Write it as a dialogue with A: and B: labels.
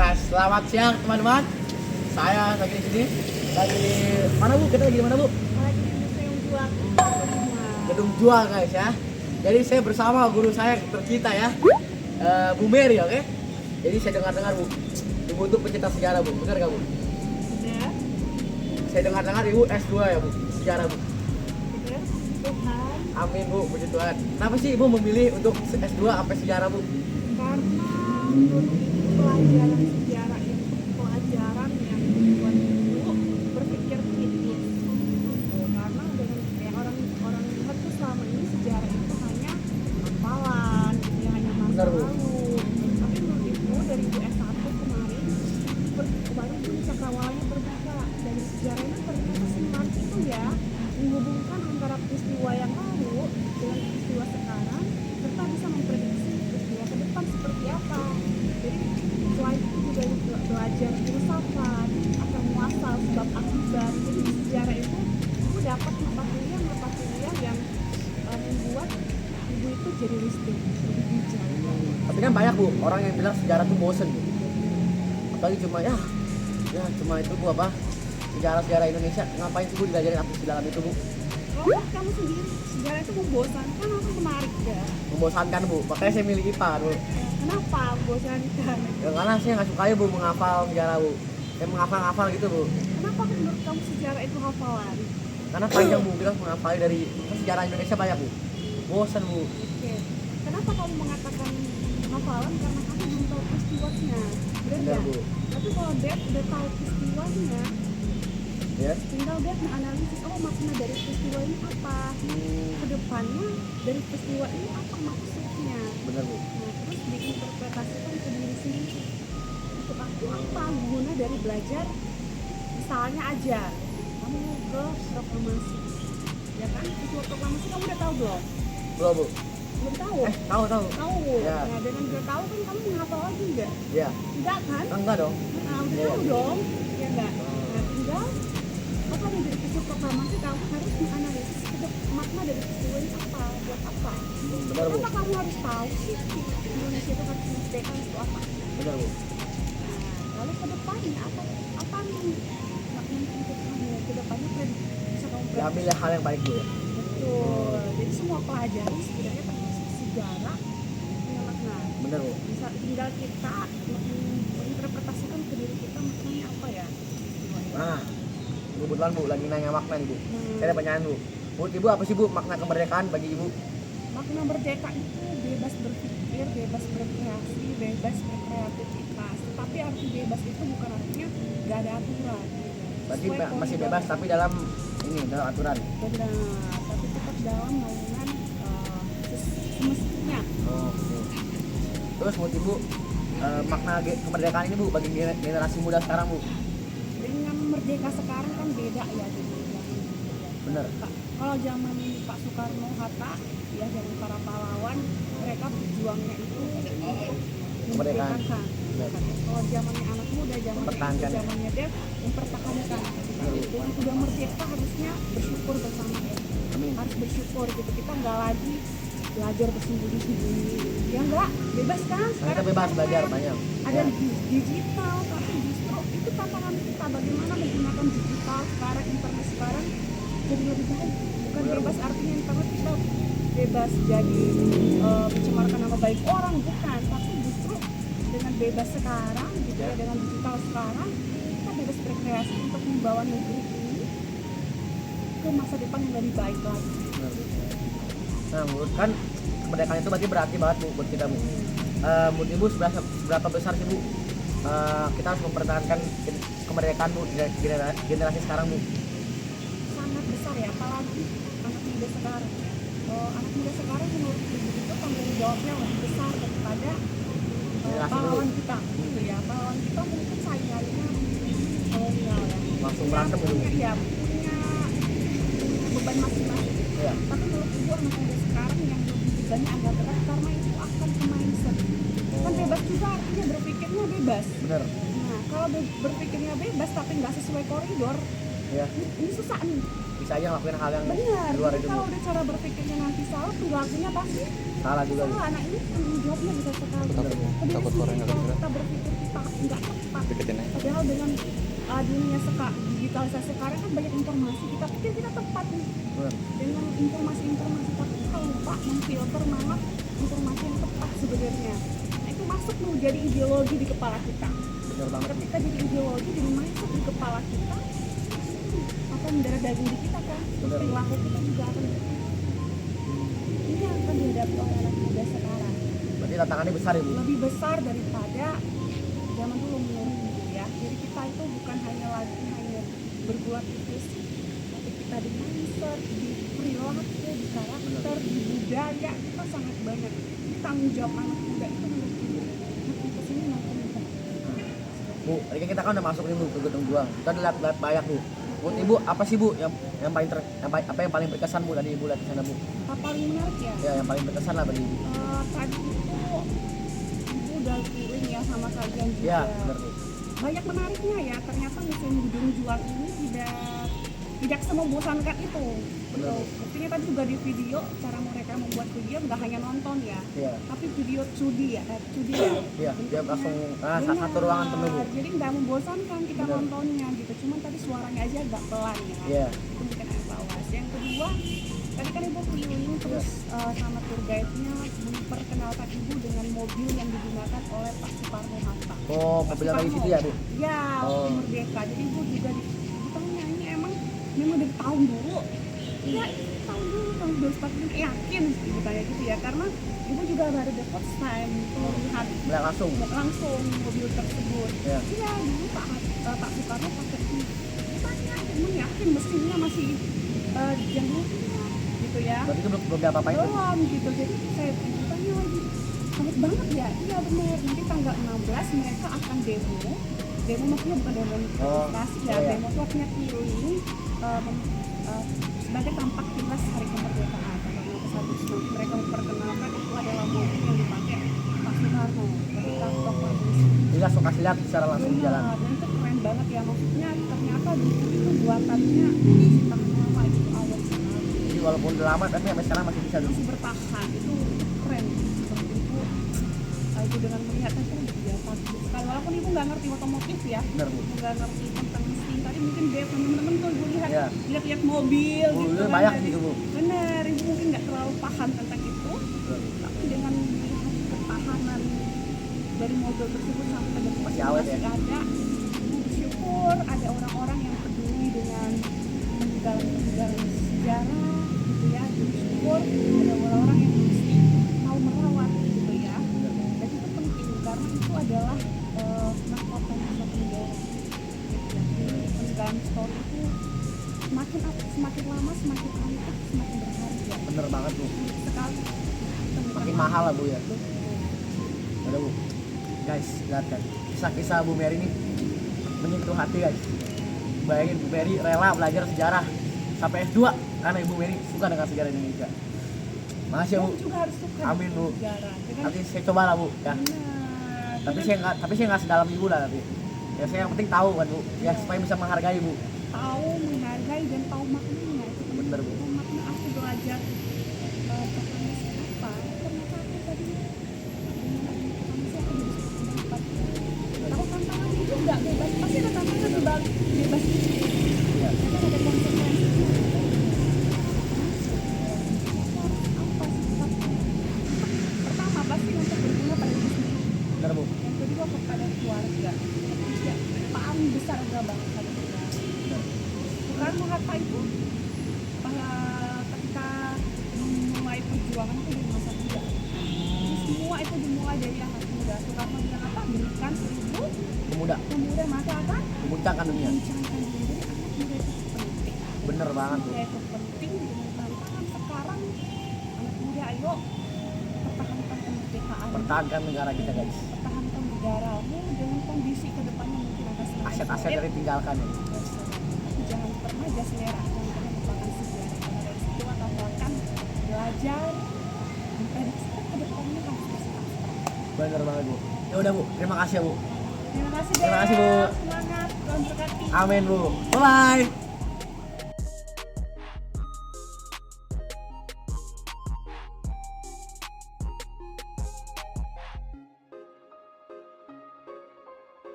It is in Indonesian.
A: Selamat siang teman-teman. Saya lagi di sini. Lagi mana Bu? Kita lagi di mana Bu?
B: Lagi di Museum Juang.
A: Gedung Juang guys ya. Jadi saya bersama guru saya tercinta ya, Bu Mary, oke? Jadi saya dengar-dengar Bu, Ibu itu pencinta sejarah Bu, benar nggak Bu?
B: Ya,
A: Saya dengar-dengar Ibu S2 ya Bu, sejarah Bu.
B: benar. Tuhan,
A: Amin Bu, puji Tuhan. Kenapa sih Ibu memilih untuk S2 sampai sejarah Bu?
B: karena menurut Ibu pelajaran sejarah itu pelajaran yang membuat Ibu berpikir kritis. Karena dengan kayak orang-orang lihat tuh selama ini sejarah itu hanya hafalan, gitu ya, hanya masa
A: Benar, Bu.
B: lalu. Tapi menurut Ibu dari Ibu S1 kemarin baru pun cakrawalanya terbuka dari sejarah ini ternyata sempat itu ya menghubungkan antara peristiwa yang lalu dengan peristiwa sekarang serta bisa memprediksi peristiwa ke depan seperti apa. Jadi selain itu juga belajar filsafat atau muasal sebab akibat. Jadi di sejarah itu ibu dapat mata kuliah yang membuat ibu itu jadi wisdom, lebih bijak.
A: Tapi kan banyak Bu, orang yang bilang sejarah tuh bosen Bu. Apalagi cuma ya cuma itu Bu apa? Sejarah Indonesia, ngapain sih Bu diajarin apa di dalam itu Bu?
B: Kalau menurut kamu sendiri sejarah itu membosankan atau menarik ya?
A: Membosankan Bu, makanya saya milih IPA kan Bu.
B: Kenapa membosankan?
A: Ya, karena saya nggak suka ya Bu menghafal sejarah Bu. Saya menghafal-hafal gitu Bu.
B: Kenapa menurut kamu sejarah itu hafalan?
A: Karena panjang Bu, kita harus menghafal dari sejarah Indonesia banyak Bu. Bosan Bu.
B: Oke. Kenapa kamu mengatakan hafalan? Karena kamu belum tahu peristiwanya. Benar
A: Benar
B: nggak?
A: Bu.
B: Tapi kalau Dad udah tahu peristiwanya,
A: Ya.
B: tinggal Dad menganalisis, oh makna dari peristiwa ini apa? Kedepannya dari peristiwa ini apa maksudnya?
A: Benar Bu.
B: Nah, terus diinterpretasikan ke diri sendiri. Untuk aku apa guna dari belajar? Misalnya aja, kamu ke proklamasi, ya kan? Peristiwa proklamasi kamu udah tahu belum?
A: Belum Bu.
B: Belum tahu?
A: Tahu.
B: Tahu.
A: Ya.
B: Nah, dengan udah tahu kan kamu menghafal lagi enggak?
A: Ya.
B: Enggak kan?
A: Enggak dong.
B: Nah, udah
A: Iya.
B: tahu dong, ya enggak? Nah, tinggal apa nih dari peristiwa proklamasi kamu harus menganalisis makna dari peristiwa ini apa, buat apa?
A: Benar Bu.
B: Kenapa kamu harus tahu sih Indonesia itu harus merdeka untuk apa?
A: Benar Bu.
B: Nah, lalu ke depannya apa nih maknanya untuk kamu ke depannya bisa kamu
A: Ya, ambil hal yang baik Bu ya.
B: betul. Jadi semua pelajaran sebenarnya termasuk sejarah punya makna.
A: Benar Bu.
B: Bisa tinggal kita menginterpretasikan ke diri kita maknanya apa ya.
A: Nah, kebetulan Bu lagi nanya makna nih Bu.
B: Hmm.
A: Saya ada pertanyaan Bu. Menurut Ibu apa sih Bu makna kemerdekaan bagi Ibu?
B: Makna merdeka itu bebas berpikir, bebas berkreasi, bebas berkreativitas. Tapi arti bebas itu bukan artinya gak ada aturan.
A: Berarti
B: Sesuai
A: masih
B: koridor.
A: bebas tapi dalam aturan.
B: Benar, tapi tetap dalam naungan semestinya.
A: Oke. Terus menurut Ibu makna kemerdekaan ini Bu bagi generasi muda sekarang Bu?
B: Dengan merdeka sekarang kan beda ya dengan zaman
A: Benar.
B: kalau zaman Pak Soekarno Hatta ya zaman para pahlawan mereka berjuangnya itu
A: Kemerdekaan.
B: memerdekakan.
A: Benar.
B: Kalau zamannya anak muda
A: Mempertahankan.
B: zamannya Dev mempertahankan. Itu udah merdeka harusnya bersyukur bersama ya.
A: Amin.
B: Harus bersyukur gitu, kita nggak lagi belajar bersembunyi-sembunyi ya enggak, bebas kan
A: Kita bebas belajar banyak.
B: ada
A: Ya.
B: digital, tapi justru itu tantangan kita bagaimana menggunakan digital sekarang, internet sekarang jadi lebih baik. Bukan
A: Benar,
B: bebas artinya internet kita bebas jadi mencemarkan nama baik orang, bukan, tapi justru dengan bebas sekarang gitu ya, dengan digital sekarang kita bebas berkreasi untuk membawa negeri ini ke masa depan yang lebih baik lagi.
A: Benar. Nah, menurut kan kemerdekaan itu berarti banget Bu buat kita Bu. Menurut Ibu seberapa besar sih Bu kita harus mempertahankan kemerdekaan Bu generasi sekarang Bu?
B: Sangat besar ya, apalagi anak muda sekarang. Anak muda sekarang menurut ibu itu tanggung jawabnya lebih besar daripada
A: Generasi
B: pahlawan
A: dulu.
B: kita gitu ya. Pahlawan kita mungkin saingannya kolonial ya,
A: Langsung berantem dulu.
B: punya beban masing-masing.
A: Iya.
B: Tapi menurut ibu anak muda sekarang yang lebih bebannya agak berat karena itu akan ke mindset. Kan bebas juga artinya berpikirnya bebas.
A: Benar.
B: Nah kalau berpikirnya bebas tapi nggak sesuai koridor,
A: Ya.
B: ini susah nih.
A: Bisa aja ngelakuin hal yang
B: Benar,
A: di luar
B: jadi
A: itu
B: kalau
A: Bu.
B: udah cara berpikirnya nanti salah, perilakunya pasti
A: Salah juga Bu.
B: salah. Anak ini tanggung jawabnya bisa sekali.
A: Benar Bu.
B: Kediri
C: Takut
B: sendiri,
C: orang nggak
B: kalau
C: kedengeran.
B: kita berpikir kita nggak tepat,
C: deketin aja.
B: Padahal dengan dunia digitalisasi sekarang kan banyak informasi, kita pikir kita tepat nih
A: Bener.
B: dengan informasi-informasi, tapi kita lupa memfilter mana informasi yang tepat sebenarnya. Nah itu masuk menjadi ideologi di kepala kita.
A: Bener banget.
B: Ketika jadi ideologi, jadi mindset di kepala kita, akan mendarah daging di kita kan,
A: Bener.
B: perilaku kita juga akan ini akan dihadapi oleh anak muda sekarang
A: Berarti tantangannya besar ya bu.
B: lebih besar daripada zaman dulu menurut gitu ya. Jadi kita itu bukan hanya berbuat di fisik, tapi kita di mindset, di perilaku, di karakter, di budaya, kita sangat banyak. Ini tanggung jawab anak muda itu menurut gue makin kesini makin mudah.
A: Bu, tadi kan kita kan udah masuk nih bu ke Gedung Juang. Kita udah lihat banyak bu. Menurut ibu apa sih bu apa yang paling berkesan bu tadi ibu lihat di sana bu?
B: Apa paling menarik ya?
A: Ya yang paling berkesan lah bagi ibu.
B: Tadi itu ibu udah keliling ya sama kalian juga.
A: Iya benar bu.
B: Banyak menariknya ya, ternyata musim Gedung Juang ini tidak semembosankan itu.
A: Benar.
B: Buktinya tadi juga di video, cara mereka membuat video nggak hanya nonton ya,
A: Iya.
B: tapi video 2D ya.
A: Iya dia langsung satu ruangan penuh bu.
B: Jadi nggak membosankan kita
A: Benar.
B: nontonnya gitu. Cuman tadi suaranya aja agak pelan ya.
A: Iya.
B: Itu mungkin evaluasi. Yang kedua, tadi kan ibu keliling terus sama tour guide-nya memperkenalkan ibu dengan mobil yang digunakan oleh Pak Soekarno Hatta.
A: Oh mobil yang di situ ya bu.
B: Ya,
A: Oh.
B: Merdeka. Jadi ibu juga ditanya ini memang dari tahun dulu. Ya, tahun dulu tahun 2045 yakin ibu tanya gitu ya, karena ibu juga baru the first time melihat
A: Melihat langsung.
B: langsung mobil tersebut.
A: Iya.
B: Iya, dulu Pak Soekarno pakai ini. Ditanya, emang yakin mesinnya masih yang gitu ya.
A: Berarti itu belum apa itu.
B: Belum gitu, jadi saya tanya lagi kaget banget ya. Iya benar, nanti tanggal 16 mereka akan demo maksudnya bukan demo demonstrasi ya,
A: iya.
B: demo itu artinya keliling sebagai tampak timnas hari kemerdekaan tanggal 16 Agustus. Nanti mereka memperkenalkan itu adalah mobil yang dipakai Pak Soekarno ketika proklamasi.
A: Jadi langsung kasih lihat secara langsung di jalan.
B: Dan itu keren banget ya, maksudnya ternyata dulu itu buatannya masih tahan lama, itu awet sekali,
A: Jadi walaupun udah lama tapi sampai sekarang masih bisa dulu.
B: masih bertahan. Itu keren seperti itu. Ibu dengan melihatnya tuh biasa sekali, walaupun ibu nggak ngerti otomotif ya,
A: Benar bu.
B: ibu nggak ngerti tentang mesin. Tadi mungkin dia temen-temen tuh ibu
A: Iya.
B: lihat mobil
A: Bu,
B: gitu
A: itu
B: kan.
A: banyak
B: Jadi,
A: gitu bu.
B: bener, ibu mungkin nggak terlalu paham tentang itu, tapi dengan melihat ketahanan dari mobil tersebut sampai ke depan
A: Masih awet ya?
B: ada. Ibu bersyukur ada orang-orang yang peduli dengan peninggalan sejarah gitu ya. Bersyukur ada orang-orang yang masih mau merawat gitu ya. Dan itu penting karena itu adalah mahkotanya suatu negara gitu ya. Peninggalan story itu semakin lama semakin antik, semakin berharga.
A: Bener banget bu.
B: Sekali
A: Makin mahal lah bu ya. Udah bu. Guys lihat kan kisah-kisah Bu Mary ini menyentuh hati guys. Bayangin Bu Mary rela belajar sejarah sampai S2 karena Ibu Mary suka dengan sejarah Indonesia. Makasih ya bu.
B: Ibu juga harus suka
A: Amin, Bu.
B: sejarah. Dengan
A: Nanti saya coba lah bu ya.
B: benar.
A: Tapi saya nggak sedalam ibu lah tapi. Ya saya yang penting tahu kan bu. Ya supaya bisa menghargai bu.
B: Tahu menghargai dan tahu maknanya itu penting.
A: Bener, Bu.
B: Tahu makna aku belajar proklamasi apa? Ternyata aku tadi proklamasi aku jadi pendapat. Tahu tantangan itu nggak bebas, pasti ada tantangan di balik bebas itu.
A: Iya.
B: Tapi ada konsekuensinya. Apa sih? Pertama pasti untuk berguna pada diri sendiri.
A: Bener bu.
B: Yang kedua kepada keluarga. Ketiga paling besar adalah bangsa dan negara.
A: Bener.
B: Soekarno Hatta itu ketika memulai perjuangan itu di masa muda. Jadi semua itu dimulai dari anak muda. Soekarno bilang apa? Berikan 1000 pemuda maka akan
A: Memuncakkan dunia.
B: mencangkan diri. Jadi anak muda itu penting.
A: Bener banget bu.
B: Muda itu penting dengan tantangan sekarang. Anak muda ayo pertahankan kemerdekaan.
A: Pertahankan negara kita guys.
B: Pertahankan negaramu dengan kondisi kedepannya mungkin akan semakin
A: Aset-aset
B: sulit.
A: dari tinggalkan ya.
B: Tapi jangan pernah selera, jangan pernah melupakan sejarah. Karena dari situ akan belajar memprediksi ke depannya harus seperti apa.
A: Bener banget bu. Ya udah bu. Terima kasih ya bu.
B: Terima kasih,
A: Terima kasih, Bu.
B: Semangat, Tuhan berkati.
A: Amin bu. Bye.